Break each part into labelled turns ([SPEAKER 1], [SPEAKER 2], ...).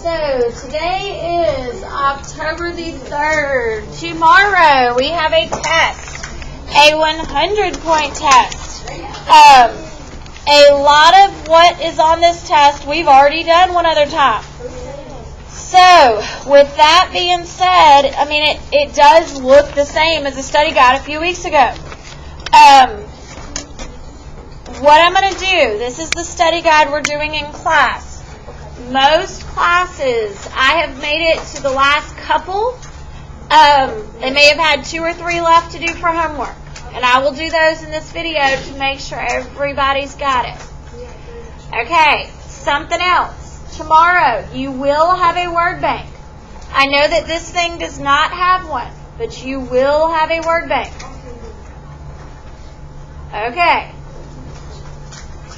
[SPEAKER 1] So today is October the 3rd. Tomorrow we have a test, a 100-point test. A lot of what is on this test we've already done one other time. So with that being said, I mean it does look the same as the study guide a few weeks ago. What I'm going to do, this is the study guide we're doing in class. Most classes, I have made it to the last couple. They may have had 2 or 3 left to do for homework. And I will do those in this video to make sure everybody's got it. Okay, something else. Tomorrow, you will have a word bank. I know that this thing does not have one, but you will have a word bank. Okay.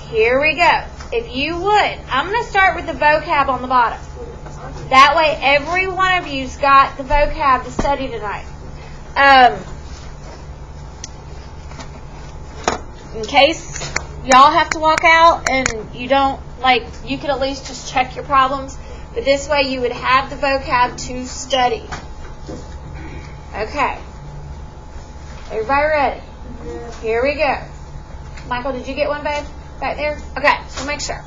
[SPEAKER 1] Here we go. If you would, I'm going to start with the vocab on the bottom. That way every one of you's got the vocab to study tonight. In case y'all have to walk out and you don't, you could at least just check your problems. But this way you would have the vocab to study. Okay. Everybody ready? Here we go. Michael, did you get one, babe? Back there? Okay, so make sure.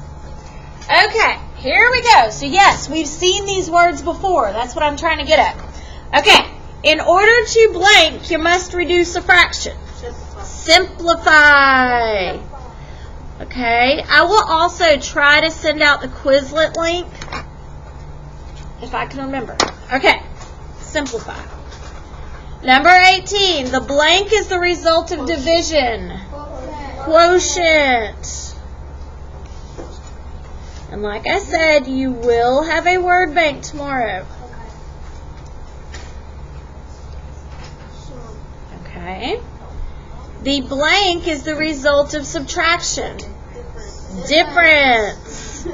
[SPEAKER 1] Okay, here we go. So yes, we've seen these words before. That's what I'm trying to get at. Okay, in order to blank, you must reduce a fraction. Simplify. Okay, I will also try to send out the Quizlet link if I can remember. Okay, simplify. Number 18, the blank is the result of division. Quotient. And like I said, you will have a word bank tomorrow. Okay. The blank is the result of subtraction. Difference.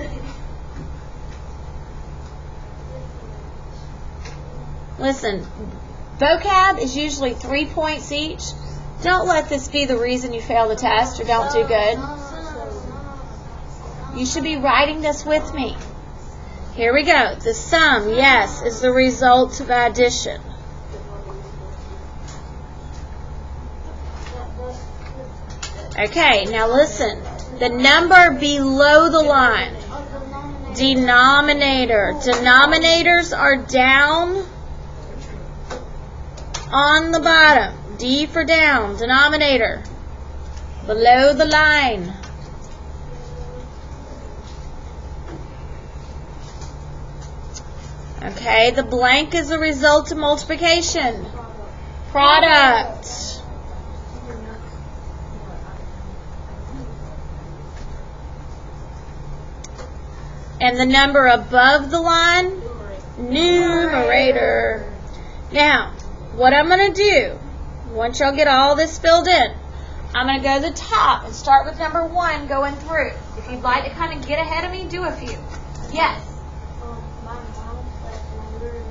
[SPEAKER 1] Listen, vocab is usually 3 points each. Don't let this be the reason you fail the test or don't do good. You should be writing this with me. Here we go. The sum, yes, is the result of addition. Okay, now listen. The number below the line. Denominator. Denominators are down on the bottom. D for down, denominator, below the line. Okay, the blank is the result of multiplication. Product. And the number above the line, numerator. Now, what I'm going to do, once y'all get all this filled in, I'm going to go to the top and start with number 1 going through. If you'd like to kind of get ahead of me, do a few. Yes?
[SPEAKER 2] My mom, when we were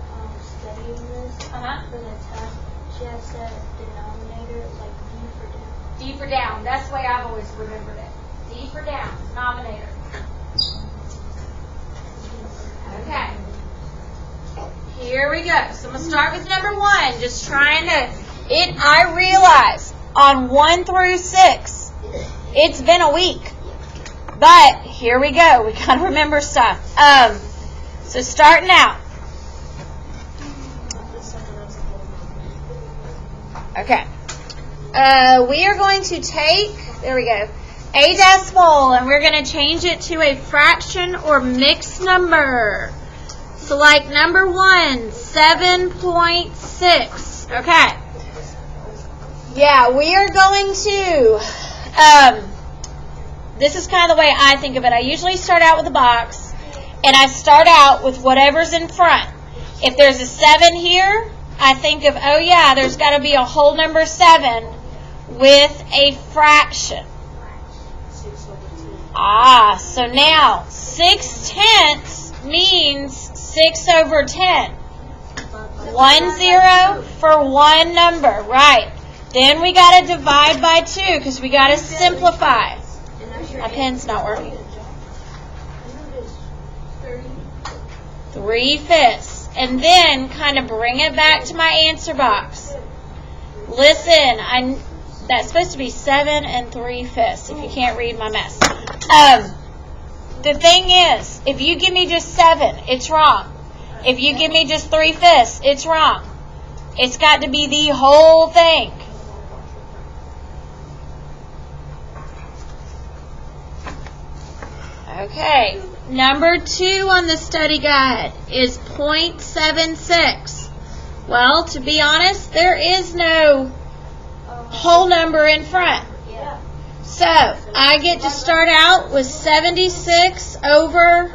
[SPEAKER 2] studying this for the test, she had said denominator is like D for down.
[SPEAKER 1] D for down. That's the way I've always remembered it. D for down, denominator. Okay. Here we go. So I'm going to start with number 1, just trying to... I realize on 1 through 6, it's been a week. But here we go. We got to remember stuff. So starting out. Okay. We are going to take, there we go, a decimal, and we're going to change it to a fraction or mixed number. So like number 1, 7.6. Okay. Yeah, we are going to, this is kind of the way I think of it. I usually start out with a box, and I start out with whatever's in front. If there's a 7 here, I think of, oh yeah, there's got to be a whole number 7 with a fraction. So now 6/10 means 6 over 10. 1 0 for one number, right? Then we got to divide by 2 because we got to simplify. My pen's not working. 3/5. And then kind of bring it back to my answer box. Listen, that's supposed to be 7 3/5 if you can't read my mess. The thing is, if you give me just 7, it's wrong. If you give me just 3/5, it's wrong. It's got to be the whole thing. Okay, number 2 on the study guide is 0.76. Well, to be honest, there is no whole number in front. So, I get to start out with 76 over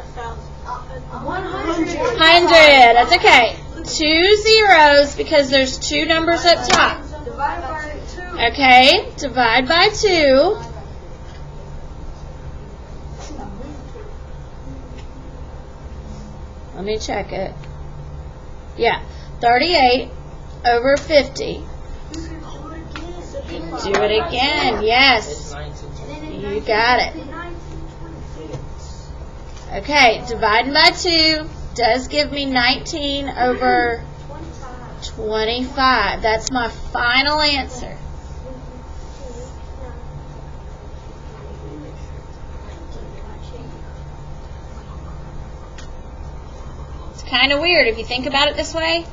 [SPEAKER 1] 100. That's okay. 2 zeros because there's 2 numbers up top. Okay, divide by 2. Let me check it. Yeah, 38 over 50. Do it again. Yes. You got it. Okay, dividing by 2 does give me 19 over 25. That's my final answer. It's kind of weird if you think about it this way.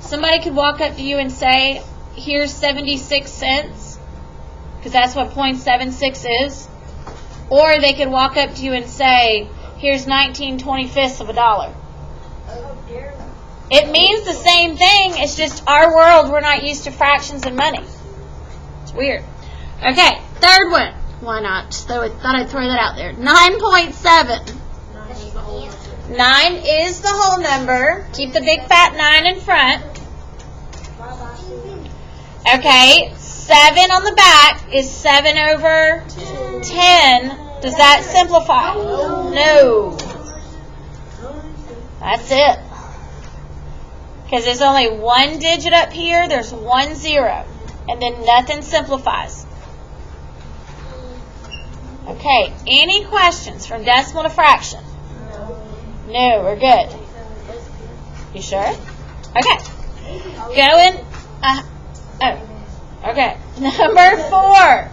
[SPEAKER 1] Somebody could walk up to you and say, here's 76 cents, because that's what 0.76 is. Or they could walk up to you and say, here's 19/25 of a dollar. It means the same thing. It's just our world, we're not used to fractions and money. It's weird. Okay, third one. Why not? Just thought I'd throw that out there. 9.7. 9 is the whole number. Keep the big fat 9 in front. Okay, 7 on the back is 7 over 10. Does that simplify? No. That's it. Because there's only one digit up here, there's 1 0. And then nothing simplifies. Okay, any questions from decimal to fraction? No, we're good. You sure? Okay. Going. Okay. Number 4.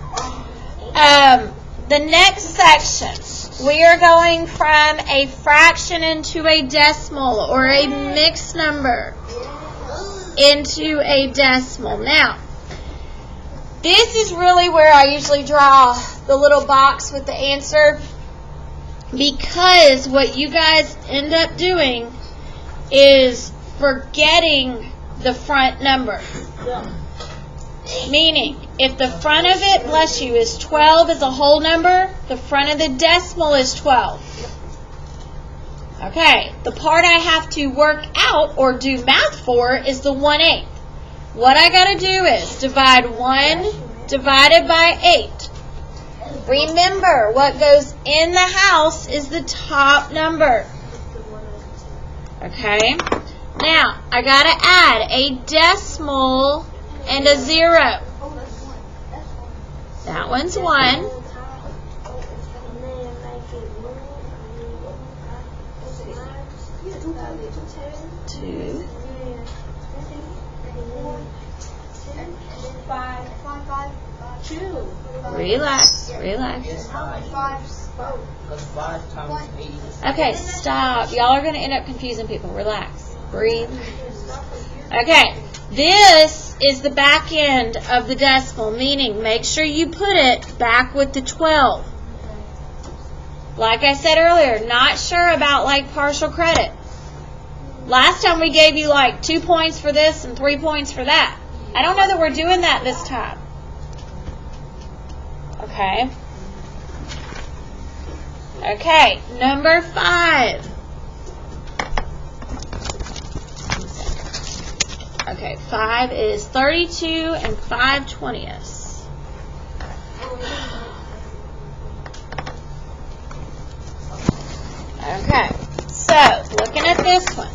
[SPEAKER 1] The next section, we are going from a fraction into a decimal or a mixed number into a decimal. Now, this is really where I usually draw the little box with the answer, because what you guys end up doing is forgetting the front number. Meaning, if the front of it, bless you, is 12 as a whole number, the front of the decimal is 12. Okay, the part I have to work out or do math for is the 1/8. What I got to do is divide 1 divided by 8. Remember, what goes in the house is the top number. Okay? Now, I got to add a decimal and a 0. That one's 1. Two. Relax. Okay, stop. Y'all are going to end up confusing people. Relax. Breathe. Okay, this is the back end of the decimal, meaning make sure you put it back with the 12. Like I said earlier, not sure about like partial credit. Last time we gave you like 2 points for this and 3 points for that. I don't know that we're doing that this time. Okay. Okay, number 5. Okay, 5 is 32 and 5/20. Okay, so looking at this one,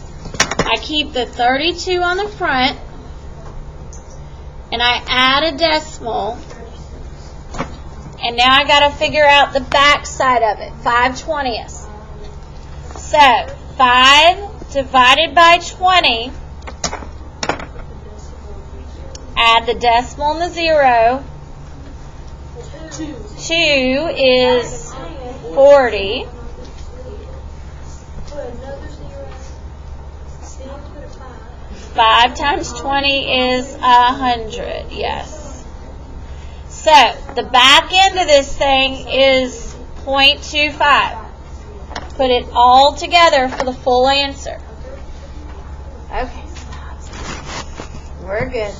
[SPEAKER 1] I keep the 32 on the front, and I add a decimal, and now I got to figure out the back side of it, 5/20. So 5 divided by 20. Add the decimal and the 0. 2 is 40. 5 times 20 is 100. Yes. So the back end of this thing is 0.25. Put it all together for the full answer. Okay. We're good.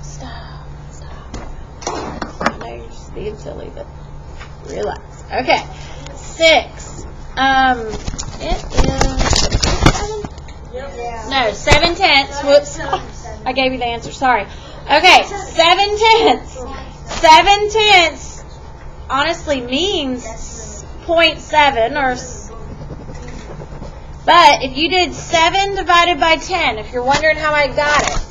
[SPEAKER 1] Stop. I know you're just being silly, but relax. Okay. 6. It is 7? No, 7/10. Whoops. I gave you the answer. Sorry. Okay, 7/10. 7/10 honestly means 0.7 but if you did 7 divided by 10, if you're wondering how I got it.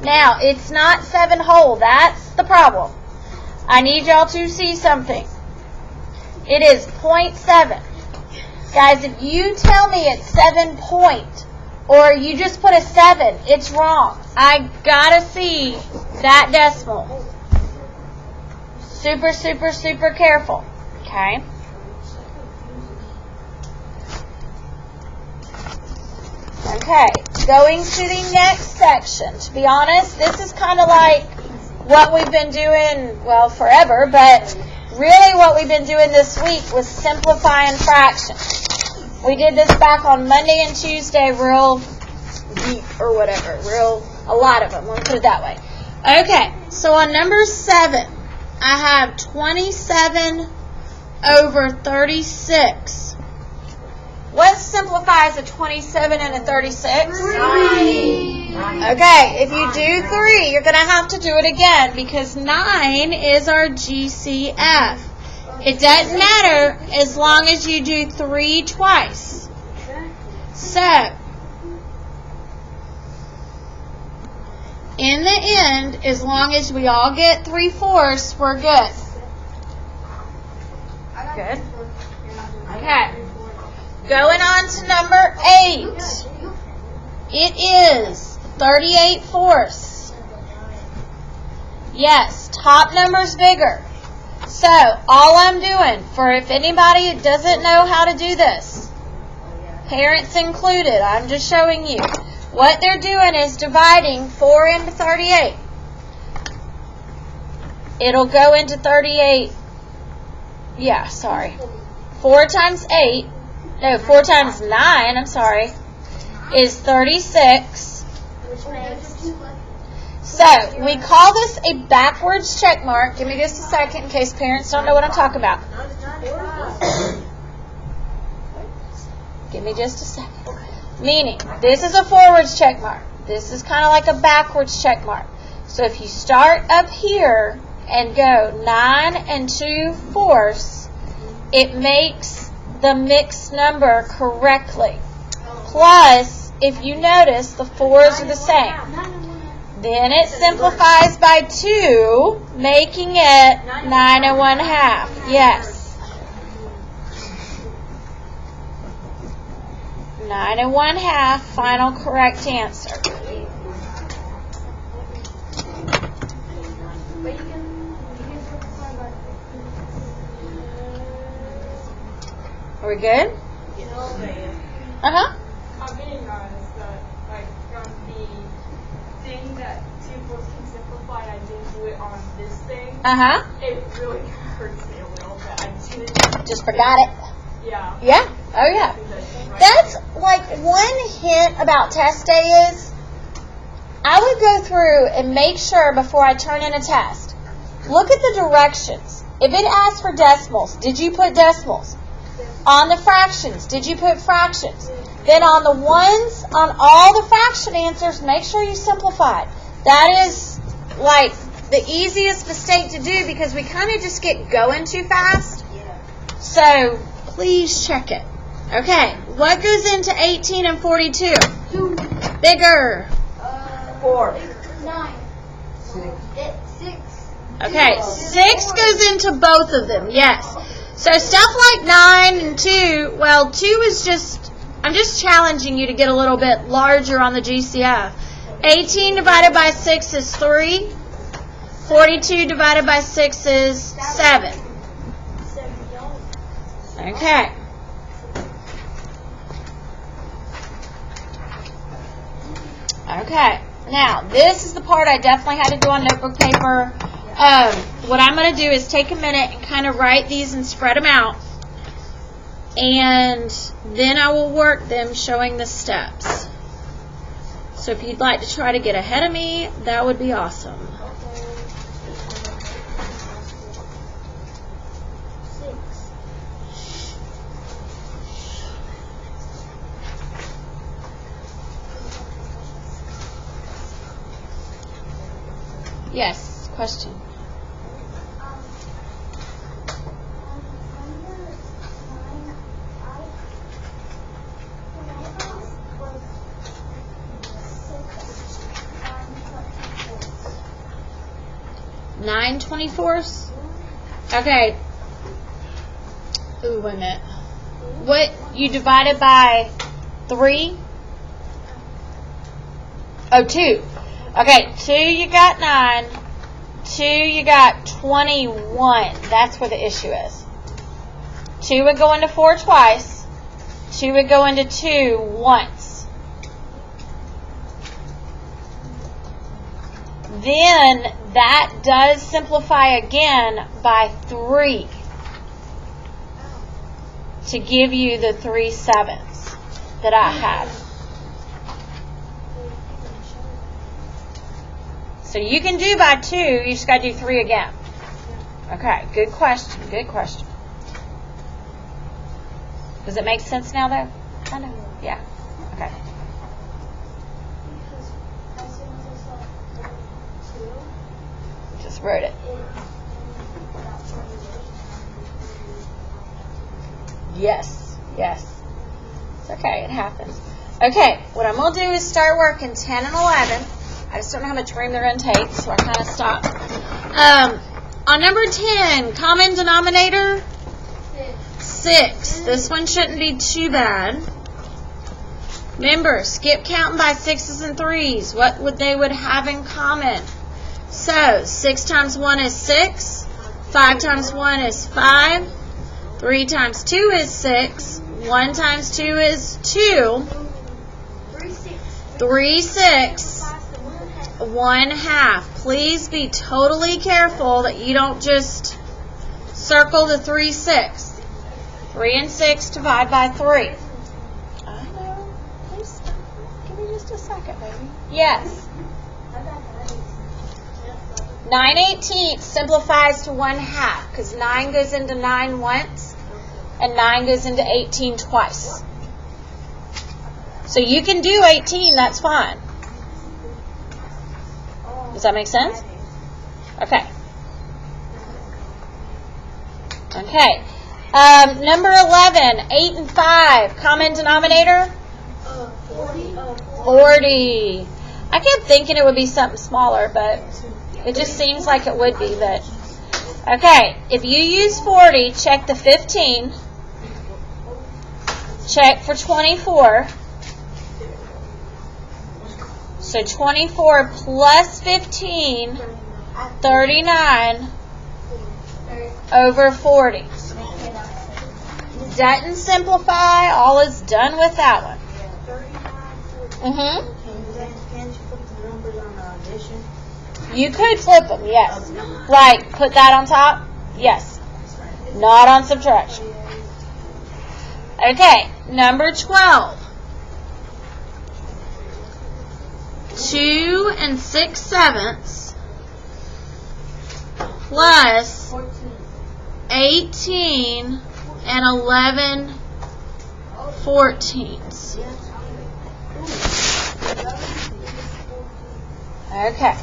[SPEAKER 1] Now, it's not 7 whole. That's the problem. I need y'all to see something. It is 0.7. Guys, if you tell me it's 7 point, or you just put a 7, it's wrong. I gotta see that decimal. Super, super, super careful. Okay? Okay, going to the next section. To be honest, this is kind of like what we've been doing, well, forever, but really what we've been doing this week was simplifying fractions. We did this back on Monday and Tuesday real deep or whatever, a lot of them, let me put it that way. Okay, so on number 7, I have 27 over 36. What simplifies a 27 and a 36?
[SPEAKER 2] 3.
[SPEAKER 1] Okay, if you do 3, you're going to have to do it again because 9 is our GCF. It doesn't matter as long as you do 3 twice. So, in the end, as long as we all get 3/4, we're good. Good. Okay. Going on to number 8. It is 38/4. Yes, top number's bigger. So, all I'm doing, for if anybody doesn't know how to do this, parents included, I'm just showing you. What they're doing is dividing 4 into 38. It'll go into 38. Yeah, sorry. 4 times 8. No, 4 times 9, I'm sorry, is 36. So, we call this a backwards check mark. Give me just a second in case parents don't know what I'm talking about. Give me just a second. Meaning, this is a forwards check mark. This is kind of like a backwards check mark. So, if you start up here and go 9 2/4, it makes the mixed number correctly. Plus, if you notice, the 4s are the same. Then it simplifies by 2, making it 9 1/2. Yes. 9 1/2, final correct answer. Are we good? Uh-huh.
[SPEAKER 3] I'm being honest that, like, from the thing that 2/4 can simplify, I didn't do it on this thing.
[SPEAKER 1] Uh-huh.
[SPEAKER 3] It really hurts me a little bit. I didn't.
[SPEAKER 1] Just forgot it.
[SPEAKER 3] Yeah.
[SPEAKER 1] Yeah. Oh, yeah. That's, like, one hint about test day is I would go through and make sure before I turn in a test. Look at the directions. If it asks for decimals, did you put decimals? On the fractions, did you put fractions? Then on the ones, on all the fraction answers, make sure you simplified. That is, like, the easiest mistake to do because we kind of just get going too fast. So, please check it. Okay, what goes into 18 and 42?
[SPEAKER 2] 2.
[SPEAKER 1] Bigger.
[SPEAKER 2] 4. 9. 6.
[SPEAKER 1] Okay, 6 goes into both of them, yes. So stuff like 9 and 2, well, 2 is just, I'm just challenging you to get a little bit larger on the GCF. 18 divided by 6 is 3. 42 divided by 6 is 7. Okay. Okay. Now, this is the part I definitely had to do on notebook paper. What I'm going to do is take a minute and kind of write these and spread them out. And then I will work them showing the steps. So if you'd like to try to get ahead of me, that would be awesome. Yes, question. Nine 24s? Okay. Ooh, wait a minute. What, you divided by 3? Oh, 2. Okay, 2 you got 9. 2 you got 21. That's where the issue is. 2 would go into 4 twice. 2 would go into 2 once. Then that does simplify again by 3 to give you the 3 sevenths that I had. So you can do by 2, you just got to do 3 again. Okay, good question, good question. Does it make sense now though? Kind of? Yeah. Okay. Just wrote it. Yes, yes. It's okay, it happens. Okay, what I'm going to do is start working 10 and 11. I just don't know how much room they're going to take, so I kind of stopped. On number 10, common denominator? 6. This one shouldn't be too bad. Remember, skip counting by 6s and 3s. What would they would have in common? So, 6 times 1 is 6. 5 times 1 is 5. 3 times 2 is 6. 1 times 2 is 2. 3 6. 1/2. Please be totally careful that you don't just circle the 3 6. 3 and 6 divide by 3. I know. Please stop. Give me just a second, baby. Yes. 9/18 simplifies to 1/2 because 9 goes into 9 once and 9 goes into 18 twice. So you can do 18, that's fine. Does that make sense? Okay. Okay. Number 11, 8 and 5. Common denominator? 40. I kept thinking it would be something smaller, but it just seems like it would be. But okay, if you use 40, check the 15. Check for 24. So 24 plus 15, 39 over 40. Doesn't simplify. All is done with that one.
[SPEAKER 4] Can't you put the numbers on the addition?
[SPEAKER 1] You could flip them, yes. Like, put that on top? Yes. Not on subtraction. Okay, number 12. 2 and 6 sevenths plus 18 and 11 fourteenths. Okay.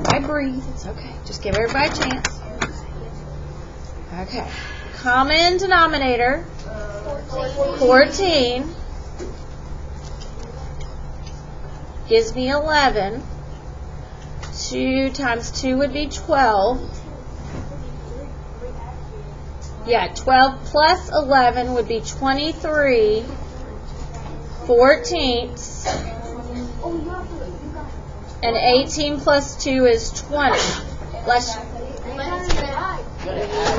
[SPEAKER 1] I breathe. It's okay. Just give everybody a chance. Okay. Common denominator, 14. Gives me 11. 2 times 2 would be 12. Yeah, 12 plus 11 would be 23 fourteenths. And 18 plus 2 is 20. Let's.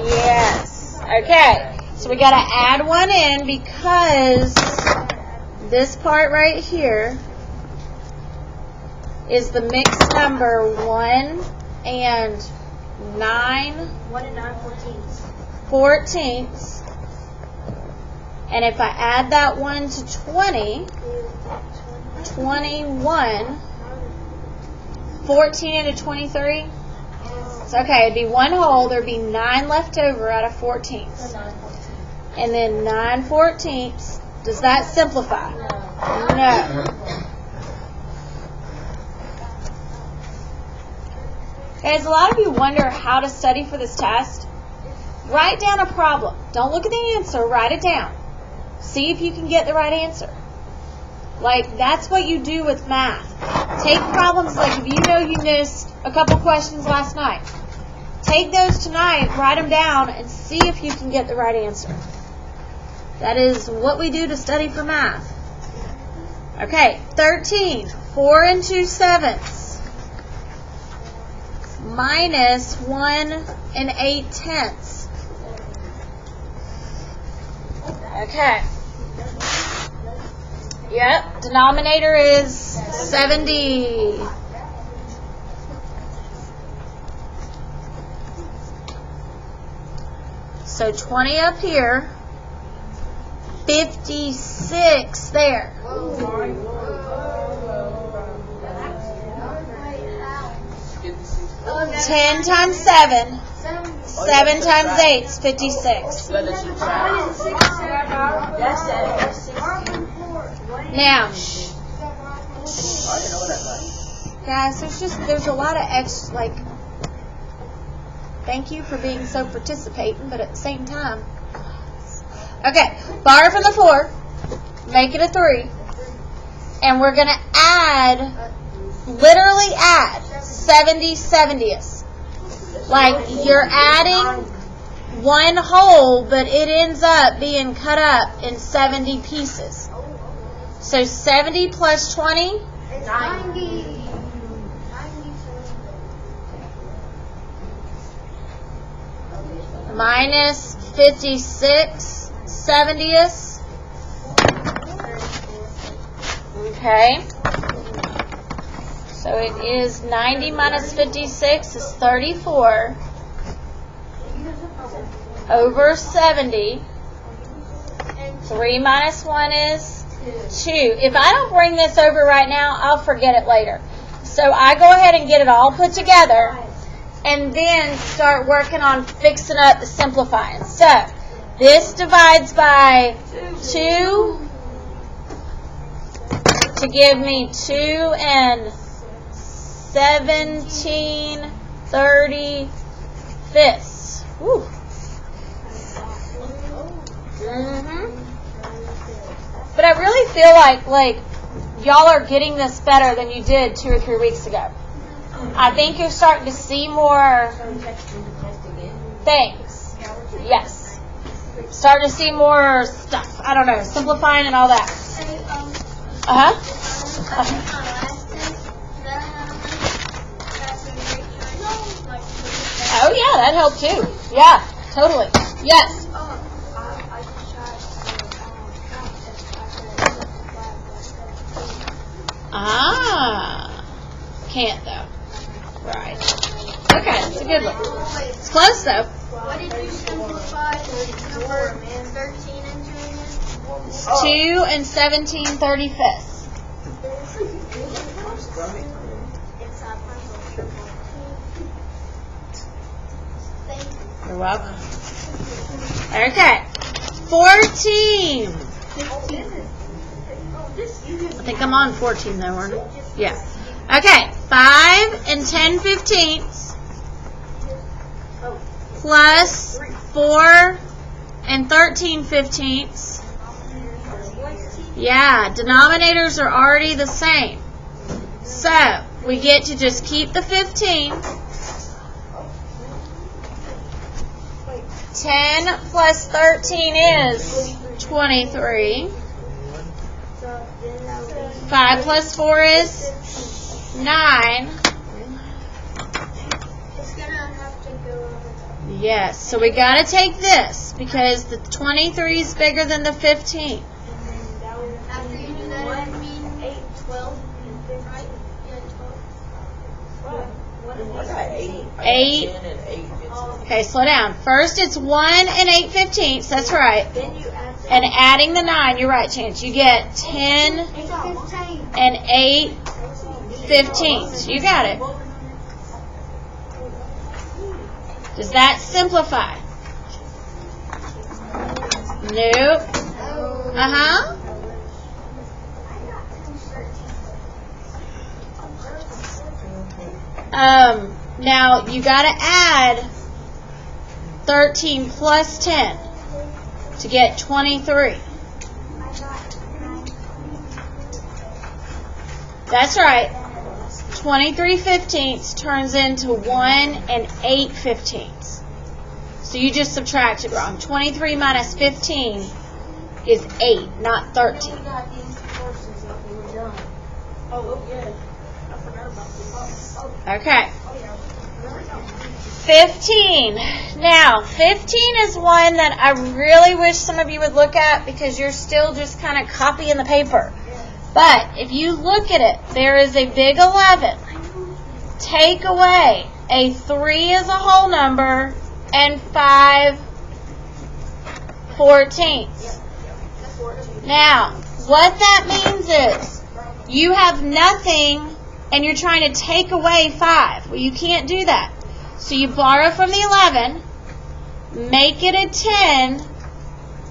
[SPEAKER 1] Yes. Okay. So we got to add one in because this part right here is the mixed number 1 and 9
[SPEAKER 2] 1 and 9
[SPEAKER 1] fourteenths. And if I add that 1 to 20, 21, 14 into 23. So okay, it'd be 1 whole. There'd be 9 left over out of 14ths. And then 9 fourteenths. Does that simplify? No. Guys, a lot of you wonder how to study for this test. Write down a problem. Don't look at the answer. Write it down. See if you can get the right answer. Like, that's what you do with math. Take problems like if you know you missed a couple questions last night. Take those tonight, write them down, and see if you can get the right answer. That is what we do to study for math. Okay, 13. 4 and 2 sevenths. Minus 1 and 8 tenths. Okay. Yep, denominator is 70. So 20 up here, 56 there. 10 times 7. 7 times 8 is 56. Now, guys, there's a lot of extra, like, thank you for being so participating, but at the same time. Okay, borrow from the 4, make it a 3, and we're going to literally add 70 70ths. Like, you're adding 1 whole, but it ends up being cut up in 70 pieces. So 70 plus 20?
[SPEAKER 2] 90.
[SPEAKER 1] Minus 56 70ths. Okay. So it is 90 minus 56 is 34 over 70. 3 minus 1 is 2. If I don't bring this over right now, I'll forget it later. So I go ahead and get it all put together and then start working on fixing up the simplifying. So this divides by 2 to give me 2 and 17/35. Woo. But I really feel like y'all are getting this better than you did 2 or 3 weeks ago. I think you're starting to see more things. Yes. Starting to see more stuff. I don't know, simplifying and all that. Oh yeah, that helped too. Yeah, totally. Yes. Can't though. Right. Okay, it's a good one. It's close though.
[SPEAKER 2] What did you simplify number 13 into again?
[SPEAKER 1] It's 2 and 17/35. You're welcome. Okay. 14. I think I'm on 14 though, aren't I? Yeah. Okay. 5 and 10/15 plus 4 and 13/15. Yeah, denominators are already the same. So, we get to just keep the 15. 10 plus 13 is 23.
[SPEAKER 2] So then that would be
[SPEAKER 1] 5 plus 4 is 9.
[SPEAKER 2] it's gonna have to go over that.
[SPEAKER 1] Yes, so we got to take this because the 23 is bigger than the 15.
[SPEAKER 2] And then that would after you do that, it would mean 8, 12, right? Yeah, 12.
[SPEAKER 4] I got 8.
[SPEAKER 1] 8.
[SPEAKER 4] 10 and 8.
[SPEAKER 1] Okay, slow down. First, it's 1 and 8/15. That's right.
[SPEAKER 2] Then you add that.
[SPEAKER 1] And adding the 9, you're right, Chance. You get 10
[SPEAKER 2] 15.
[SPEAKER 1] and 8/15. You got it. Does that simplify? Nope. Uh-huh. Now you got to add 13 plus 10 to get 23. That's right. 23/15 turns into 1 and 8/15. So you just subtracted wrong. 23 minus 15 is 8, not 13.
[SPEAKER 4] We got these portions up and we're done. Oh, yeah. I forgot about this.
[SPEAKER 1] Okay. 15. Now, 15 is one that I really wish some of you would look at because you're still just kind of copying the paper. But if you look at it, there is a big 11. Take away a 3 as a whole number and 5 14ths. Now, what that means is you have nothing and you're trying to take away 5. Well, you can't do that. So you borrow from the 11, make it a 10,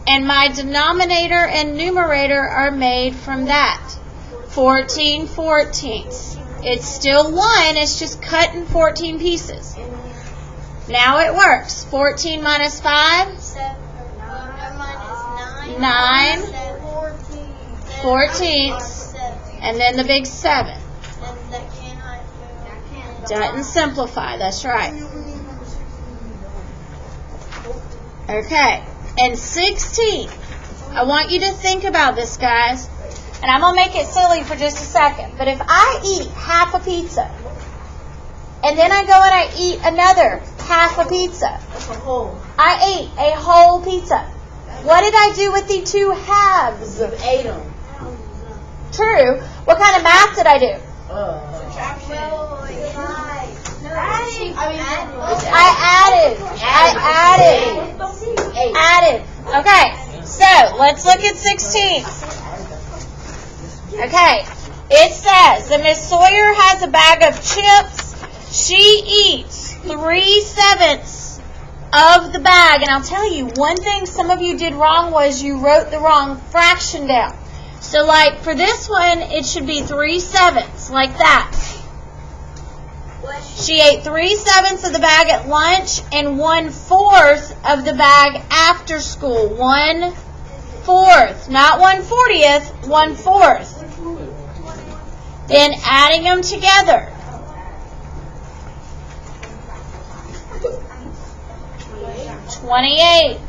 [SPEAKER 1] and my denominator and numerator are made from that. 14 14ths. It's still 1, it's just cut in 14 pieces. Now it works. 14 minus 5, 9 14ths, and then the big 7. Doesn't simplify, that's right. Okay, and 16. I want you to think about this, guys. And I'm going to make it silly for just a second. But if I eat half a pizza, and then I go and I eat another half a pizza,
[SPEAKER 4] That's a whole.
[SPEAKER 1] I ate a whole pizza. What did I do with the 2 halves?
[SPEAKER 4] You ate them.
[SPEAKER 1] True. What kind of math did I do? I added. Okay, so let's look at 16. Okay, it says that Miss Sawyer has a bag of chips. She eats 3/7 of the bag. And I'll tell you, one thing some of you did wrong was you wrote the wrong fraction down. So like for this one, it should be 3/7, like that. She ate 3/7 of the bag at lunch and 1/4 of the bag after school. 1/4, not 1/40th, 1/4. Then adding them together. $28.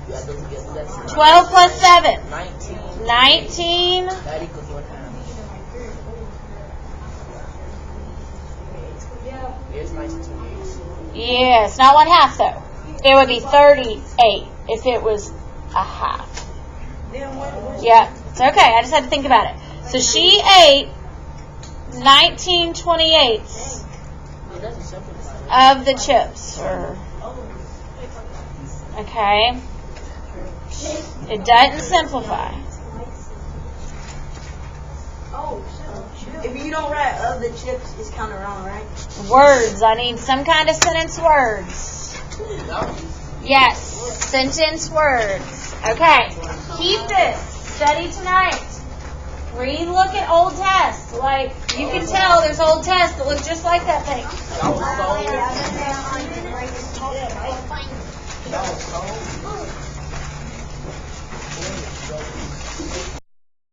[SPEAKER 4] You add those together, that's
[SPEAKER 1] 12 plus 7.
[SPEAKER 4] 19.
[SPEAKER 1] 19.
[SPEAKER 4] That equals 1/2. It's 19/8.
[SPEAKER 1] Yeah, it's not 1/2 though. It would be 38 if it was a half. Yeah, it's okay. I just had to think about it. So she ate 19/28
[SPEAKER 4] It doesn't simplify.
[SPEAKER 1] of the chips. Okay. It doesn't simplify.
[SPEAKER 4] If you don't write of the chips, it's kind of wrong, right?
[SPEAKER 1] Words. I need some kind of sentence words. Yes, sentence words. Okay. Keep this. Study tonight. Re-look at old tests. Like, you can tell there's old tests that look just like that thing.
[SPEAKER 4] That was so